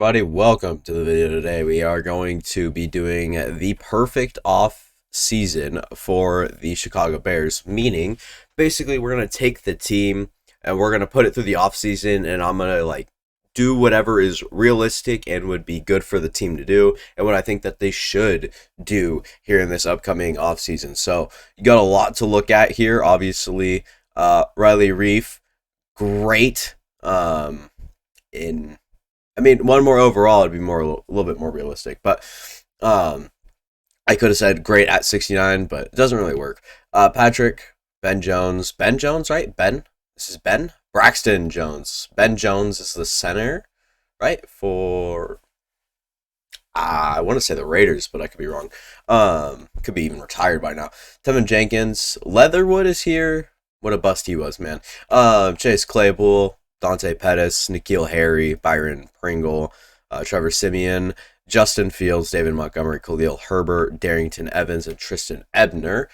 Buddy, welcome to the video today. We are going to be doing the perfect off season for the Chicago Bears, meaning basically we're going to take the team and we're going to put it through the off season, and I'm going to do whatever is realistic and would be good for the team to do and what I think that they should do here in this upcoming off season. So you got a lot to look at here. Obviously, Riley Reef, great in one more overall, it'd be a little bit more realistic. But I could have said great at 69, but it doesn't really work. Patrick, Ben Jones, right? This is Ben Braxton Jones. Ben Jones is the center, right? For I want to say the Raiders, but I could be wrong. Could be even retired by now. Tevin Jenkins, Leatherwood is here. What a bust he was, man. Chase Claypool, Dante Pettis, N'Keal Harry, Byron Pringle, Trevor Simeon, Justin Fields, David Montgomery, Khalil Herbert, Darrington Evans, and Tristan Ebner.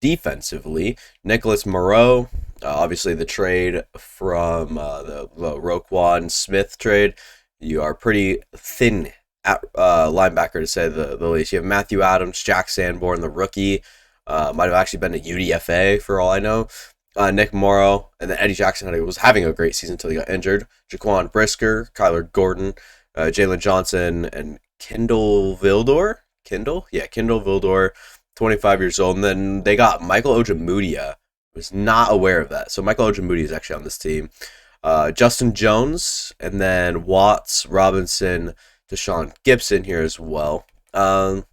Defensively, Nicholas Moreau, obviously the trade from the Roquan Smith trade. You are pretty thin at linebacker, to say the least. You have Matthew Adams, Jack Sanborn, the rookie. Might have actually been a UDFA for all I know. Nick Morrow, and then Eddie Jackson was having a great season until he got injured. Jaquan Brisker, Kyler Gordon, Jalen Johnson, and Kindle Vildor. Kindle Vildor, 25 years old. And then they got Michael Ojemudia. Was not aware of that. So Michael Ojemudia is actually on this team. Justin Jones, and then Watts, Robinson, Deshaun Gibson here as well. You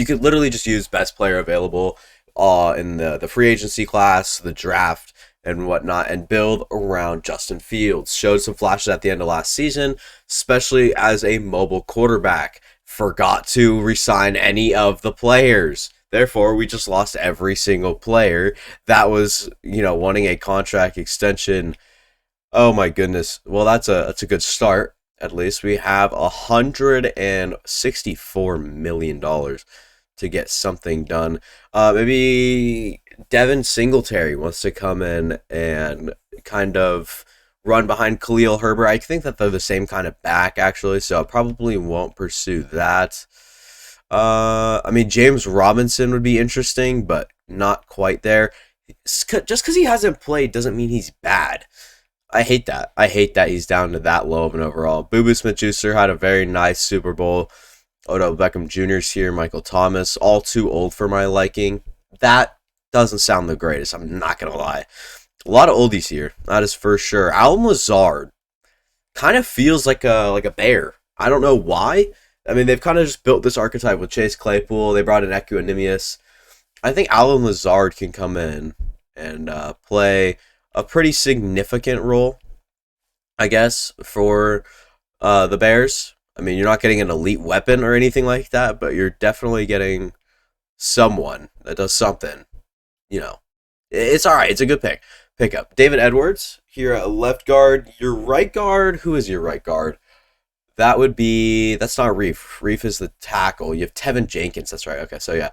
could literally just use best player available in the free agency class, the draft, and whatnot, and build around Justin Fields. Showed some flashes at the end of last season, especially as a mobile quarterback. Forgot to resign any of the players. Therefore, we just lost every single player that was, wanting a contract extension. Oh my goodness. Well, that's a good start. At least we have $164 million to get something done. Maybe Devin Singletary wants to come in and kind of run behind Khalil Herbert. I think that they're the same kind of back, actually, so I probably won't pursue that. James Robinson would be interesting, but not quite there. Just because he hasn't played doesn't mean he's bad. I hate that. I hate that he's down to that low of an overall. Boo Boo Smith-Schuster had a very nice Super Bowl. Odell Beckham Jr. is here. Michael Thomas, all too old for my liking. That doesn't sound the greatest, I'm not going to lie. A lot of oldies here, that is for sure. Allen Lazard kind of feels like a bear. I don't know why. They've kind of just built this archetype with Chase Claypool. They brought in Equanimous. I think Allen Lazard can come in and play a pretty significant role, I guess, for the Bears. You're not getting an elite weapon or anything like that, but you're definitely getting someone that does something. It's all right. It's a good pickup. David Edwards here at left guard. Your right guard. Who is your right guard? That's not Reef. Reef is the tackle. You have Tevin Jenkins. That's right. Okay, so yeah.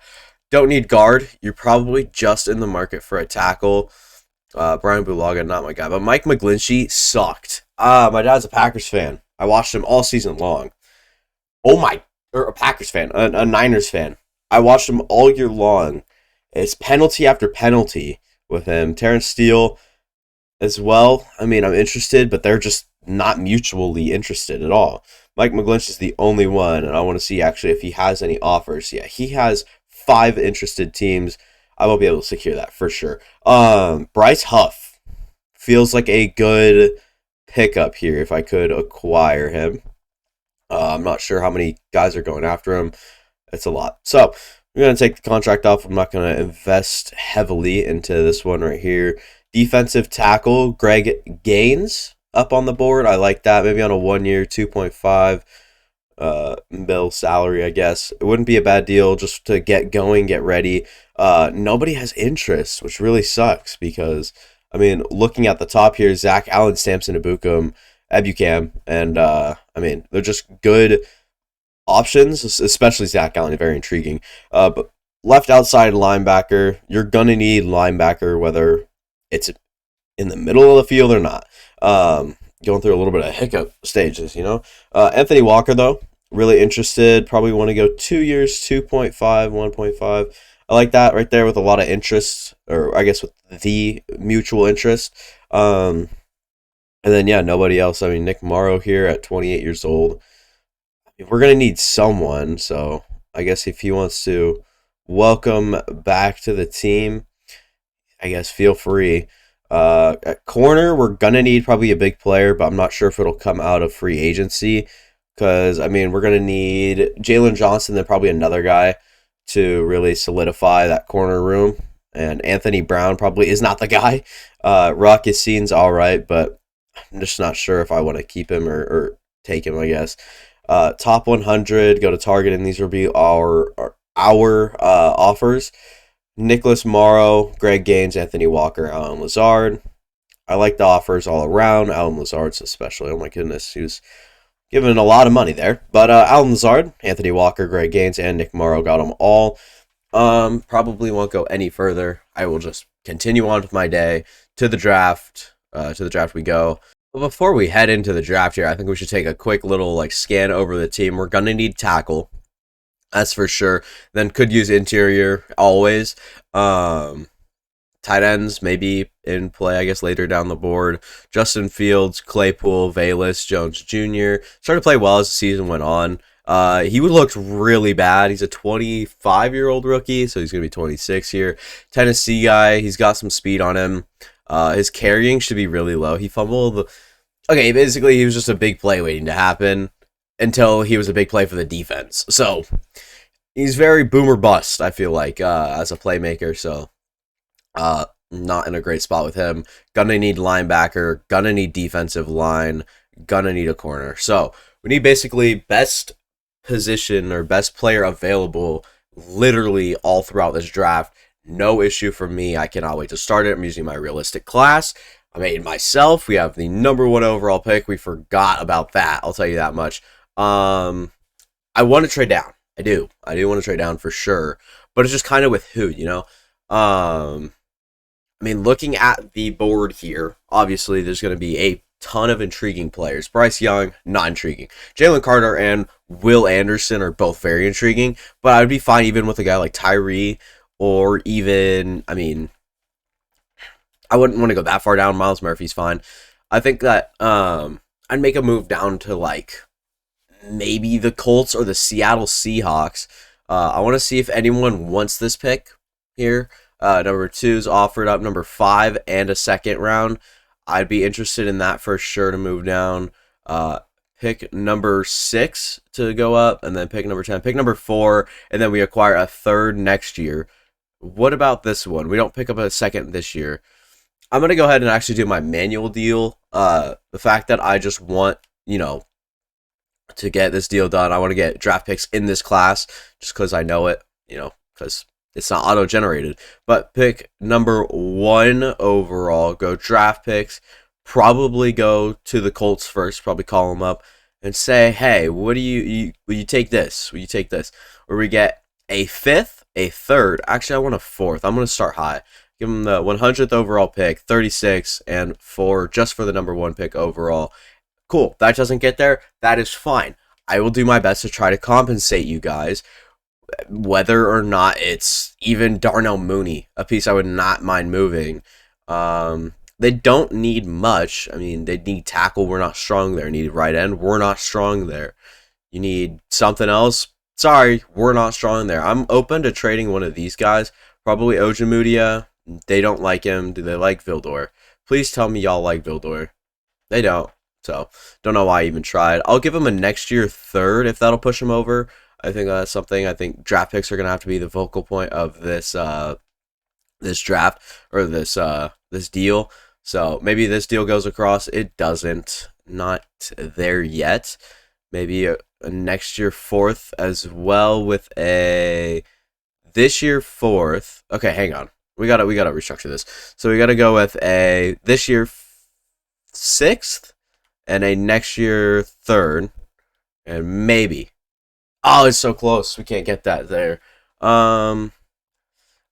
Don't need guard. You're probably just in the market for a tackle. Brian Bulaga, not my guy. But Mike McGlinchey sucked. My dad's a Packers fan. I watched him all season long. A Packers fan. A Niners fan. I watched him all year long. It's penalty after penalty with him. Terrence Steele as well. I'm interested, but they're just not mutually interested at all. Mike McGlinch is the only one, and I want to see actually if he has any offers. Yeah, he has 5 interested teams. I won't be able to secure that for sure. Bryce Huff feels like a good pickup here if I could acquire him. I'm not sure how many guys are going after him. It's a lot. So I'm going to take the contract off. I'm not going to invest heavily into this one right here. Defensive tackle, Greg Gaines up on the board. I like that. Maybe on a 1-year, 2.5 mil salary, I guess. It wouldn't be a bad deal just to get going, get ready. Nobody has interest, which really sucks because, looking at the top here, Zach Allen, Samson Ebukam, and they're just good options, especially Zach Allen, very intriguing. But left outside linebacker, you're going to need linebacker, whether it's in the middle of the field or not. going through a little bit of hiccup stages, you know. Anthony Walker, though, really interested. Probably want to go 2 years, 2.5, 1.5. I like that right there with a lot of interest, or I guess with the mutual interest. And then, yeah, nobody else. I mean, Nick Morrow here at 28 years old. We're going to need someone, so I guess if he wants to welcome back to the team, I guess feel free. At corner, we're gonna need probably a big player, but I'm not sure if it'll come out of free agency. Because I mean, we're gonna need Jalen Johnson, then probably another guy to really solidify that corner room. And Anthony Brown probably is not the guy. Rock Yassine's all right, but I'm just not sure if I want to keep him or take him. I guess. Top 100, go to Target, and these will be our offers. Nicholas Morrow, Greg Gaines, Anthony Walker, Alan Lazard. I like the offers all around. Alan Lazard's especially. Oh my goodness, he was given a lot of money there. But Alan Lazard, Anthony Walker, Greg Gaines, and Nick Morrow got them all. Probably won't go any further. I will just continue on with my day to the draft. To the draft we go. But before we head into the draft here, I think we should take a quick little scan over the team. We're gonna need tackle. That's for sure. Then could use interior always. Tight ends maybe in play, I guess, later down the board. Justin Fields, Claypool, Valus, Jones Jr. started to play well as the season went on. He looked really bad. He's a 25-year-old rookie, so he's going to be 26 here. Tennessee guy. He's got some speed on him. His carrying should be really low. He fumbled. Okay, basically, he was just a big play waiting to happen until he was a big play for the defense. So he's very boomer bust, I feel like, as a playmaker. So not in a great spot with him. Gonna need linebacker, gonna need defensive line, gonna need a corner. So we need basically best position or best player available literally all throughout this draft. No issue for me. I cannot wait to start it. I'm using my realistic class. I made myself. We have the number 1 overall pick. We forgot about that. I'll tell you that much. I want to trade down. I do want to trade down for sure. But it's just kind of with who, you know? I mean, looking at the board here, obviously there's going to be a ton of intriguing players. Bryce Young, not intriguing. Jalen Carter and Will Anderson are both very intriguing, but I would be fine even with a guy like Tyree, or even, I mean, I wouldn't want to go that far down. Miles Murphy's fine. I think that I'd make a move down to maybe the Colts or the Seattle Seahawks. I want to see if anyone wants this pick here. Number 2 is offered up. Number 5 and a second round. I'd be interested in that for sure to move down. Pick number 6 to go up, and then pick number 10. Pick number 4, and then we acquire a third next year. What about this one? We don't pick up a second this year. I'm going to go ahead and actually do my manual deal. The fact that I just want, to get this deal done, I want to get draft picks in this class just because I know it, because it's not auto-generated. But pick number 1 overall, go draft picks, probably go to the Colts first, probably call them up and say, hey, what do will you take this? Will you take this? Or we get a 5th, a 3rd. Actually, I want a 4th. I'm going to start high. Give them the 100th overall pick, 36, and 4 just for the number 1 pick overall. Cool. That doesn't get there. That is fine. I will do my best to try to compensate you guys, whether or not it's even Darnell Mooney, a piece I would not mind moving. They don't need much. I mean, they need tackle. We're not strong there. Need right end. We're not strong there. You need something else. Sorry, we're not strong there. I'm open to trading one of these guys. Probably Ojemudia. They don't like him. Do they like Vildor? Please tell me y'all like Vildor. They don't. So, don't know why I even tried. I'll give him a next year 3rd if that'll push him over. I think that's something. I think draft picks are going to have to be the focal point of this this draft, or this deal. So, maybe this deal goes across. It doesn't. Not there yet. Maybe a next year 4th as well, with a this year 4th. Okay, hang on. We gotta restructure this. So we gotta go with a this year 6th and a next year 3rd, and maybe. Oh, it's so close. We can't get that there. I'm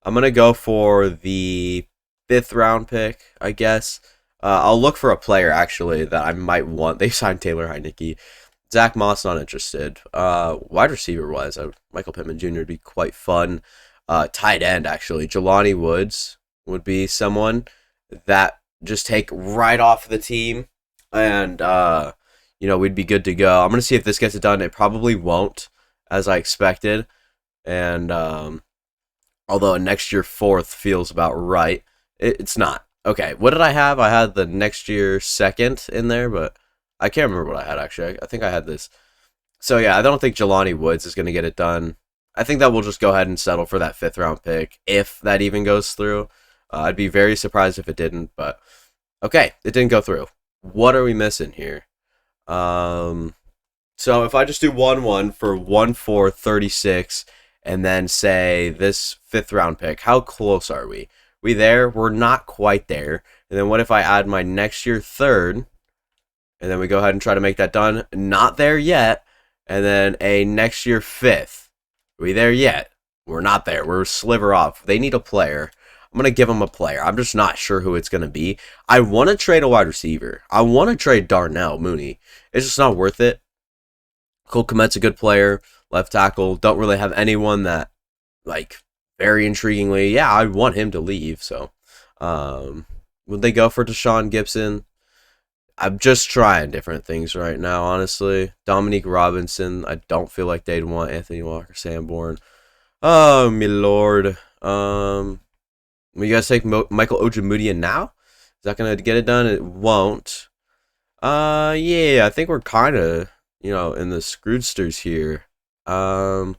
gonna go for the 5th round pick, I guess. I'll look for a player actually that I might want. They signed Taylor Heineke. Zach Moss not interested. Wide receiver wise, Michael Pittman Jr. would be quite fun. Tight end actually, Jelani Woods would be someone that just take right off the team, and we'd be good to go. I'm gonna see if this gets it done. It probably won't, as I expected, and although a next year fourth feels about right, it's not. Okay, what did I have? I had the next year second in there, but I can't remember what I had actually. I think I had this. So yeah, I don't think Jelani Woods is going to get it done. I think that we'll just go ahead and settle for that 5th round pick if that even goes through. I'd be very surprised if it didn't, but okay, it didn't go through. What are we missing here? So if I just do 1-1 for 1-4-36 and then say this 5th round pick, how close are we? We there? We're not quite there. And then what if I add my next year 3rd? And then we go ahead and try to make that done. Not there yet. And then a next year 5th. Are we there yet? We're not there. We're a sliver off. They need a player. I'm going to give them a player. I'm just not sure who it's going to be. I want to trade a wide receiver. I want to trade Darnell Mooney. It's just not worth it. Cole Kmet's a good player. Left tackle. Don't really have anyone that, like, very intriguingly, yeah, I want him to leave. So, would they go for Deshaun Gibson? I'm just trying different things right now, honestly. Dominique Robinson, I don't feel like they'd want Anthony Walker Sanborn. Oh, my lord. Will you guys take Michael Ojemudia now? Is that going to get it done? It won't. Yeah, I think we're kind of, in the Scroodsters here. I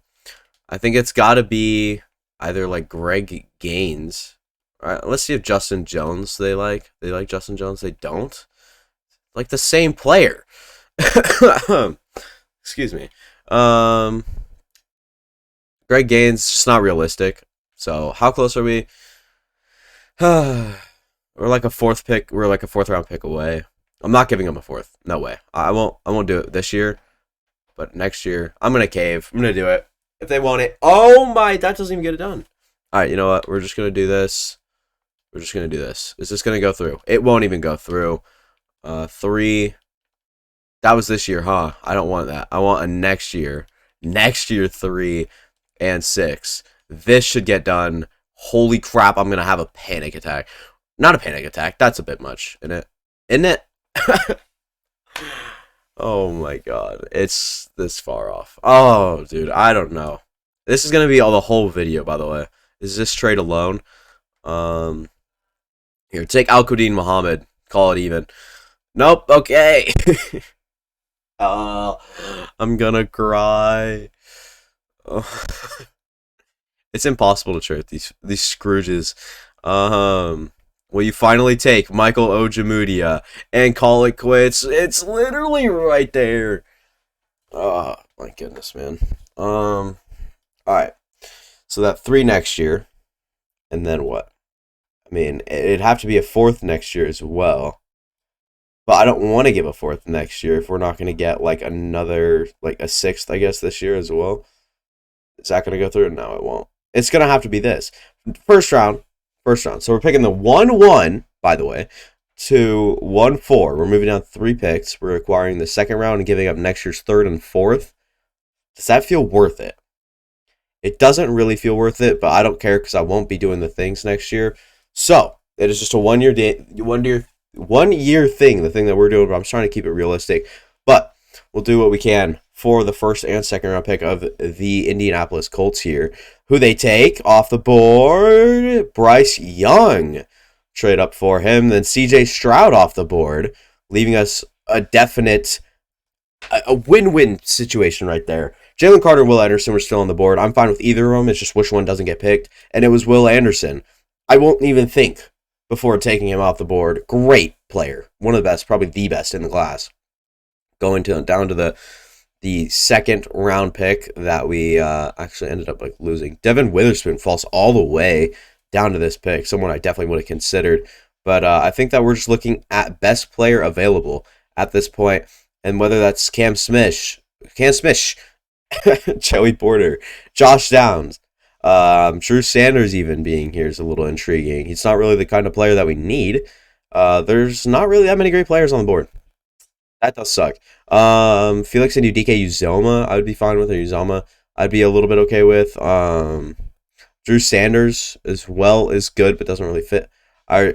think it's got to be either, like, Greg Gaines. All right, let's see if Justin Jones they like. They like Justin Jones? They don't? Like the same player. Excuse me. Greg Gaines, just not realistic. So how close are we? We're like a 4th pick. We're like a 4th round pick away. I'm not giving him a 4th. No way. I won't do it this year. But next year, I'm gonna cave. I'm gonna do it. If they want it. Oh my, that doesn't even get it done. Alright, you know what? We're just gonna do this. We're just gonna do this. Is this gonna go through? It won't even go through. 3. That was this year, huh? I don't want that. I want a next year. Next year 3 and 6. This should get done. Holy crap, I'm gonna have a panic attack. Not a panic attack. That's a bit much, isn't it? Isn't it? Oh my god. It's this far off. Oh, dude, I don't know. This is gonna be the whole video, by the way. Is this trade alone? Here, take Al-Quadin Muhammad. Call it even. Nope, okay. I'm gonna cry. Oh. It's impossible to trade these Scrooges. Will you finally take Michael Ojemudia and call it quits? It's literally right there. Oh, my goodness, man. Alright. So that 3 next year. And then what? I mean, it'd have to be a 4th next year as well. But I don't want to give a 4th next year if we're not going to get, like, another, like, a 6th, I guess, this year as well. Is that going to go through? No, it won't. It's going to have to be this. First round. So we're picking the 1-1, by the way, to 1-4. We're moving down 3 picks. We're acquiring the 2nd round and giving up next year's 3rd and 4th. Does that feel worth it? It doesn't really feel worth it, but I don't care because I won't be doing the things next year. So, it is just a 1 year thing, the thing that we're doing, but I'm trying to keep it realistic. But we'll do what we can for the 1st and 2nd round pick of the Indianapolis Colts here. Who they take off the board? Bryce Young. Trade up for him. Then CJ Stroud off the board, leaving us a definite a win-win situation right there. Jalen Carter and Will Anderson were still on the board. I'm fine with either of them. It's just which one doesn't get picked. And it was Will Anderson. I won't even think before taking him off the board. Great player. One of the best, probably the best in the class. Going down to the 2nd round pick that we actually ended up losing. Devin Witherspoon falls all the way down to this pick. Someone I definitely would have considered. But I think that we're just looking at best player available at this point. And whether that's Cam Smith, Joey Porter, Josh Downs, Drew Sanders even being here is a little intriguing. He's not really the kind of player that we need. There's not really that many great players on the board. That does suck. Felix and Udike Uzoma, I would be fine with, or Uzoma, I'd be a little bit okay with. Drew Sanders as well is good, but doesn't really fit our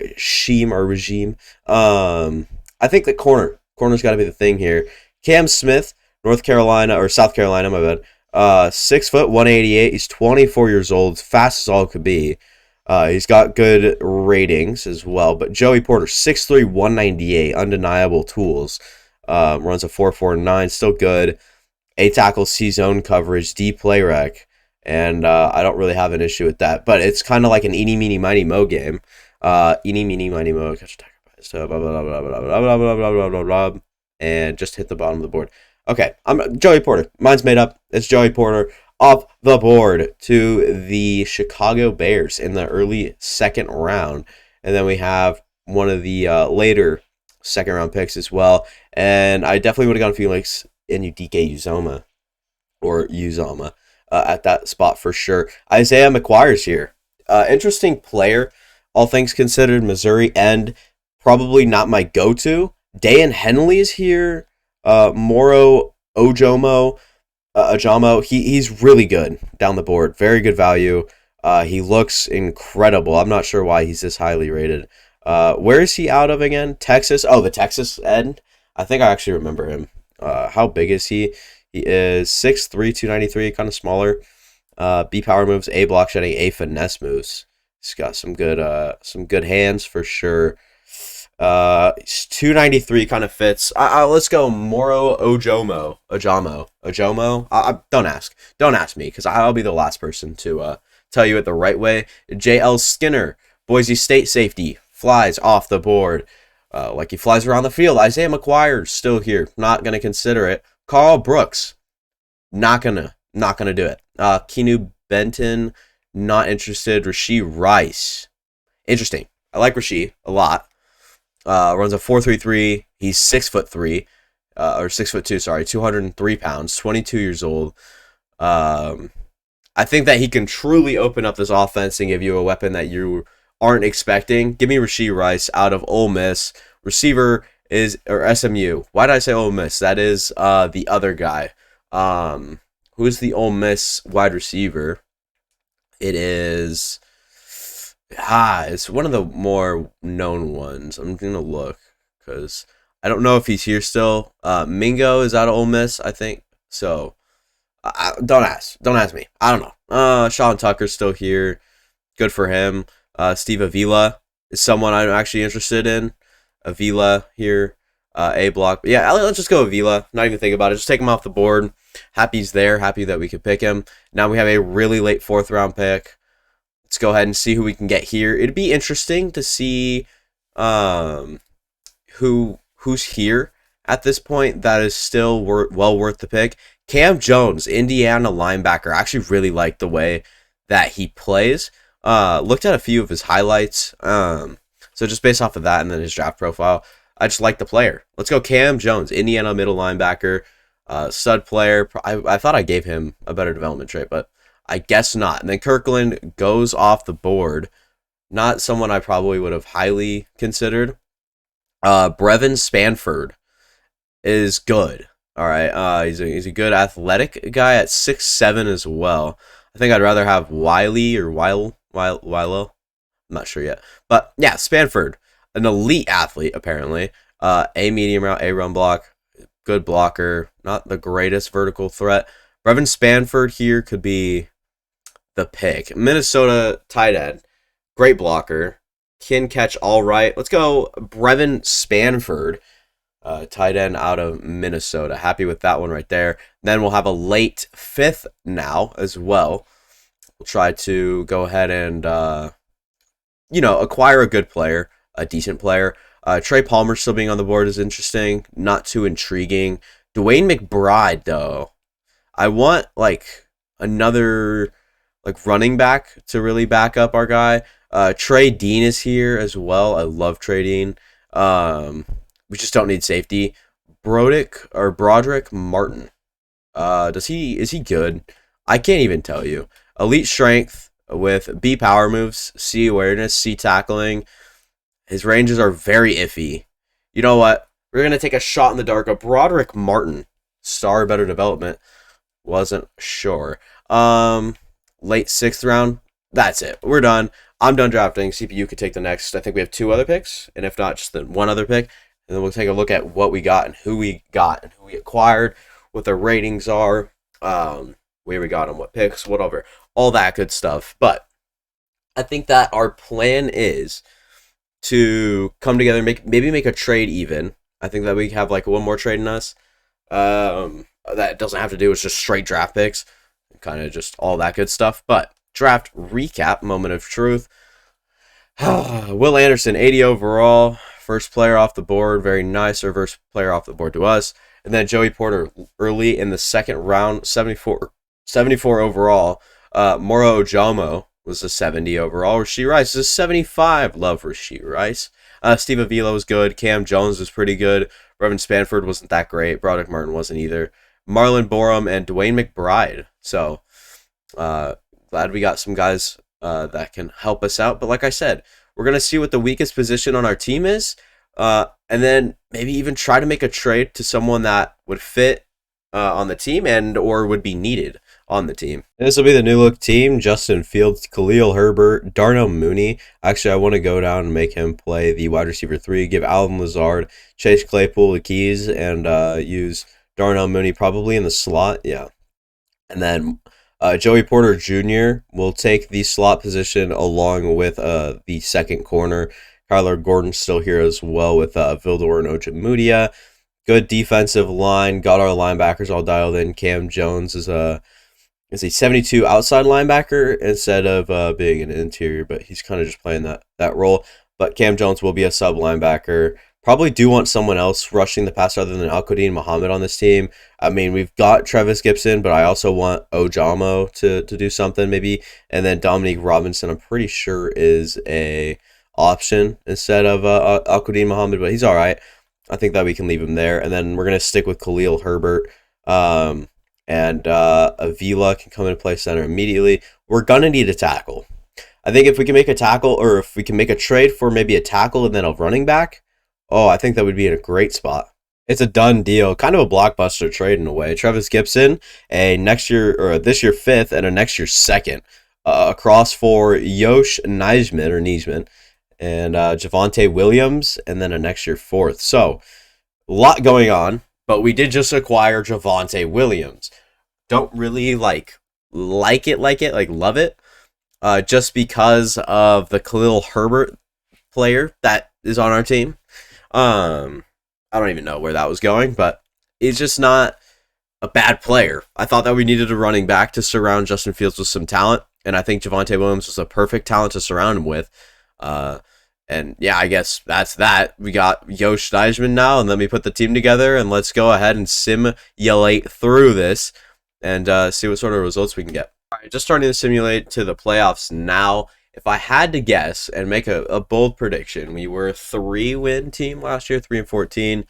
regime. I think that corner's got to be the thing here. Cam Smith, North Carolina or South Carolina, my bad. 6 foot, 188. He's 24 years old, fast as all could be. He's got good ratings as well. But Joey Porter, 6'3", 198, undeniable tools. Runs a 4.49, still good. A tackle, C zone coverage, D play rec, and I don't really have an issue with that. But it's kind of like an eeny meeny miny mo game. Eeny meeny miny mo, catch attacker, so blah blah blah blah blah blah blah blah blah blah blah, and just hit the bottom of the board. Okay, I'm Joey Porter. Mine's made up. It's Joey Porter off the board to the Chicago Bears in the early second round, and then we have one of the later second round picks as well. And I definitely would have gone Felix and Udike Uzoma or Uzoma at that spot for sure. Isaiah McGuire's here. Interesting player, all things considered. Missouri end, probably not my go-to. Dan Henley's here. Moro Ajamo, he's really good down the board. Very good value. He looks incredible. I'm not sure why he's this highly rated. Where is he out of again? Texas. Oh, the Texas end. I think I actually remember him. How big is he? He is 6'3", 293, kind of smaller. B power moves, A block shedding, A finesse moves. He's got some good hands for sure. 293 kind of fits. Let's go Moro Ajamo. Don't ask me, because I'll be the last person to tell you it the right way. J.L. Skinner, Boise State safety, flies off the board. Like he flies around the field. Isaiah McGuire's still here. Not gonna consider it. Carl Brooks, not gonna do it. Keanu Benton, not interested. Rashee Rice, interesting. I like Rashee a lot. Runs a 4.33. He's 6'3", or 6'2", sorry, 203 pounds, 22 years old. I think that he can truly open up this offense and give you a weapon that you aren't expecting. Give me Rashee Rice out of Ole Miss. Receiver is, or SMU. Why did I say Ole Miss? That is the other guy. Who is the Ole Miss wide receiver? It is... it's one of the more known ones. I'm going to look, because I don't know if he's here still. Mingo is out of Ole Miss, I think. So, don't ask. Don't ask me. I don't know. Sean Tucker's still here. Good for him. Steve Avila is someone I'm actually interested in. Avila here. A block. But yeah, let's just go Avila. Not even think about it. Just take him off the board. Happy he's there. Happy that we could pick him. Now we have a really late 4th round pick. Let's go ahead and see who we can get here. It'd be interesting to see who's here at this point that is still well worth the pick. Cam Jones, Indiana linebacker. I actually really like the way that he plays. Looked at a few of his highlights. So just based off of that and then his draft profile, I just like the player. Let's go Cam Jones, Indiana middle linebacker. Stud player. I thought I gave him a better development trait, but I guess not. And then Kirkland goes off the board. Not someone I probably would have highly considered. Brevin Spanford is good. All right. He's a good athletic guy at 6'7" as well. I think I'd rather have Wiley or Wilo. I'm not sure yet. But yeah, Spanford, an elite athlete apparently. A medium route, A run block, good blocker. Not the greatest vertical threat. Brevin Spanford here could be the pick. Minnesota tight end, great blocker, can catch all right. Let's go Brevin Spanford, tight end out of Minnesota. Happy with that one right there. Then we'll have a late 5th now as well. We'll try to go ahead and acquire a good player, a decent player. Trey Palmer still being on the board is interesting. Not too intriguing. Dwayne McBride though, I want another running back to really back up our guy. Trey Dean is here as well. I love Trey Dean. We just don't need safety. Broderick Martin. Is he good? I can't even tell you. Elite strength with B power moves, C awareness, C tackling. His ranges are very iffy. You know what? We're going to take a shot in the dark. A Broderick Martin, star better development. Wasn't sure. Late 6th round. That's it. We're done. I'm done drafting. CPU could take the next. I think we have 2 other picks, and if not, just the 1 other pick. And then we'll take a look at what we got and who we got and who we acquired, what their ratings are, where we got them, what picks, whatever, all that good stuff. But I think that our plan is to come together, maybe make a trade even. I think that we have like one more trade in us. That doesn't have to do with just straight draft picks, kind of just all that good stuff. But draft recap, moment of truth. Will Anderson, 80 overall, first player off the board, very nice, or first player off the board to us. And then Joey Porter early in the 2nd round, 74 overall. Moro Ojamo was a 70 overall. Rasheed Rice is a 75. Love Rasheed Rice. Steve Avila was good. Cam Jones was pretty good. Brevin Spanford wasn't that great. Broderick Martin wasn't either. Marlon Borum and Dwayne McBride. So, glad we got some guys that can help us out. But like I said, we're going to see what the weakest position on our team is. And then maybe even try to make a trade to someone that would fit on the team and or would be needed on the team. This will be the new look team: Justin Fields, Khalil Herbert, Darnell Mooney. Actually, I want to go down and make him play the wide receiver 3, give Alvin Lazard, Chase Claypool the keys, and use Darnell Mooney probably in the slot. Yeah. And then Joey Porter Jr. will take the slot position along with the second corner. Kyler Gordon's still here as well with Vildor and Ojemudia. Good defensive line. Got our linebackers all dialed in. Cam Jones is a 72 outside linebacker instead of being an interior, but he's kind of just playing that role. But Cam Jones will be a sub linebacker. Probably do want someone else rushing the pass other than Al-Qadim Muhammad on this team. I mean, we've got Travis Gibson, but I also want Ojamo to do something maybe. And then Dominique Robinson, I'm pretty sure, is a option instead of Al-Qadim Muhammad, but he's all right. I think that we can leave him there. And then we're going to stick with Khalil Herbert. And Avila can come and play center immediately. We're going to need a tackle. I think if we can make a tackle, or if we can make a trade for maybe a tackle and then a running back, I think that would be in a great spot. It's a done deal, kind of a blockbuster trade in a way. Travis Gibson, a next year or this year 5th and a next year 2nd, across for Yosh Nijman and Javonte Williams, and then a next year 4th. So a lot going on, but we did just acquire Javonte Williams. Don't really like love it, just because of the Khalil Herbert player that is on our team. I don't even know where that was going, but he's just not a bad player. I thought that we needed a running back to surround Justin Fields with some talent, and I think Javonte Williams was a perfect talent to surround him with. And yeah, I guess that's that. We got Yosh Nijman now, and then we put the team together, and let's go ahead and simulate through this and see what sort of results we can get. All right, just starting to simulate to the playoffs now. If I had to guess and make a bold prediction, we were a 3-win team last year, 3-14.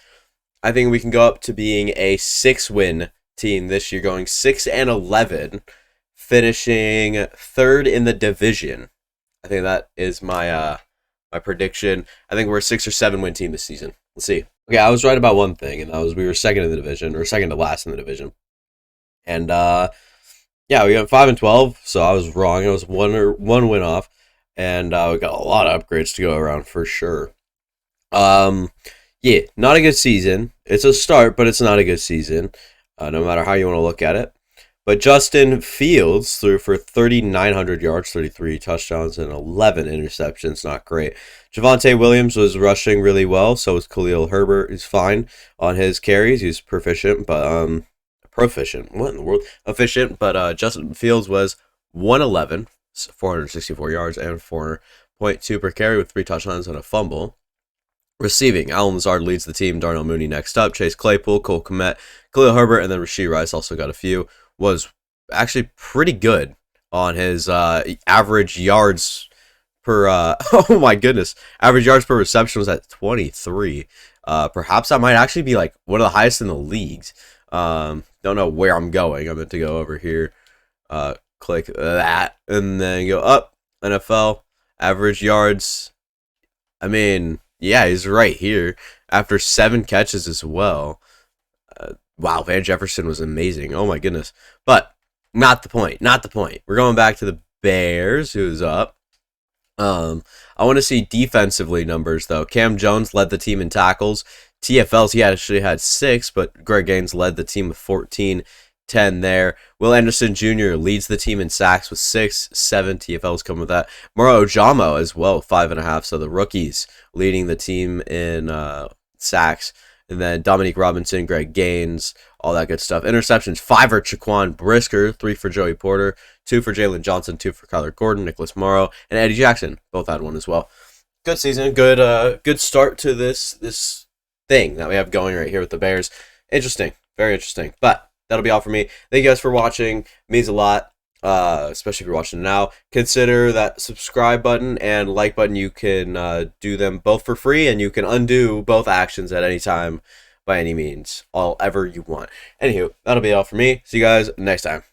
I think we can go up to being a 6-win team this year, going 6-11, finishing 3rd in the division. I think that is my my prediction. I think we're a 6 or 7-win team this season. Let's see. Okay, I was right about one thing, and that was we were 2nd in the division, or 2nd to last in the division. And yeah, we got 5-12, so I was wrong. It was one win off, and we got a lot of upgrades to go around for sure. Yeah, not a good season. It's a start, but it's not a good season, no matter how you want to look at it. But Justin Fields threw for 3,900 yards, 33 touchdowns, and 11 interceptions. Not great. Javonte Williams was rushing really well. So was Khalil Herbert. He's fine on his carries. He's proficient, but proficient. What in the world? Efficient, but Justin Fields was 111, 464 yards, and 4.2 per carry with 3 touchdowns and a fumble. Receiving, Alvin Lazard leads the team. Darnell Mooney next up. Chase Claypool, Cole Kmet, Khalil Herbert, and then Rasheed Rice also got a few. Was actually pretty good on his average yards per oh my goodness, average yards per reception was at 23. Perhaps that might actually be like one of the highest in the leagues. Don't know where I'm going. I meant to go over here, click that, and then go up. NFL average yards I mean, yeah, he's right here after 7 catches as well. Wow, Van Jefferson was amazing. Oh my goodness. But not the point. Not the point. We're going back to the Bears, who's up. I want to see defensively numbers though. Cam Jones led the team in tackles. TFLs, he actually had 6, but Greg Gaines led the team with 14, 10 there. Will Anderson Jr. leads the team in sacks with 6, 7 TFLs come with that. Moro Ojamo as well, 5.5. So the rookies leading the team in sacks. And then Dominique Robinson, Greg Gaines, all that good stuff. Interceptions, 5 for Jaquan Brisker, 3 for Joey Porter, 2 for Jalen Johnson, 2 for Kyler Gordon, Nicholas Morrow, and Eddie Jackson. Both had 1 as well. Good season, good start to this thing that we have going right here with the Bears. Interesting, very interesting. But that'll be all for me. Thank you guys for watching. It means a lot, especially if you're watching now. Consider that subscribe button and like button. You can do them both for free, and you can undo both actions at any time by any means, all ever you want. Anywho, that'll be all for me. See you guys next time.